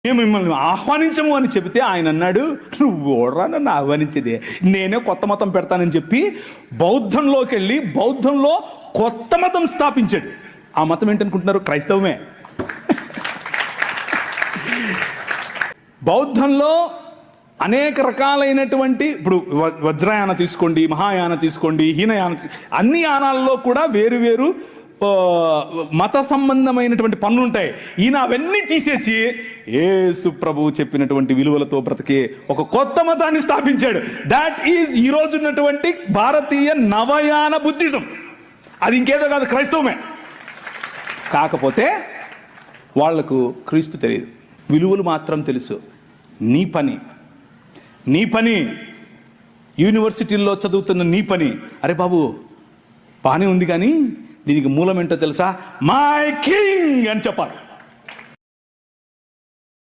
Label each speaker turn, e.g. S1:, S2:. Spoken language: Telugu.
S1: మేము మిమ్మల్ని ఆహ్వానించము అని చెబితే ఆయన అన్నాడు, నువ్వు ఓడరా నన్ను ఆహ్వానించేదే, నేనే కొత్త మతం పెడతానని చెప్పి బౌద్ధంలోకి వెళ్ళి బౌద్ధంలో కొత్త మతం స్థాపించాడు. ఆ మతం ఏంటనుకుంటున్నారు? క్రైస్తవమే. బౌద్ధంలో అనేక రకాలైనటువంటి, ఇప్పుడు వజ్రయాన తీసుకోండి, మహాయాన తీసుకోండి, హీనయాన, అన్ని యానాల్లో కూడా వేరు వేరు మత సంబంధమైనటువంటి పనులు ఉంటాయి. ఈయన అవన్నీ తీసేసి యేసు ప్రభువు చెప్పినటువంటి విలువలతో బ్రతికే ఒక కొత్త మతాన్ని స్థాపించాడు. దాట్ ఈజ్ ఈ రోజు ఉన్నటువంటి భారతీయ నవయాన బుద్ధిజం. అది ఇంకేదో కాదు, క్రైస్తవమే. కాకపోతే వాళ్లకు క్రీస్తు తెలియదు, విలువలు మాత్రం తెలుసు. నీ పని యూనివర్సిటీల్లో చదువుతున్న నీ పని, అరే బాబు బాగానే ఉంది కానీ దీనికి మూలం ఏంటో తెలుసా? మై కింగ్ అని చెప్పాలి.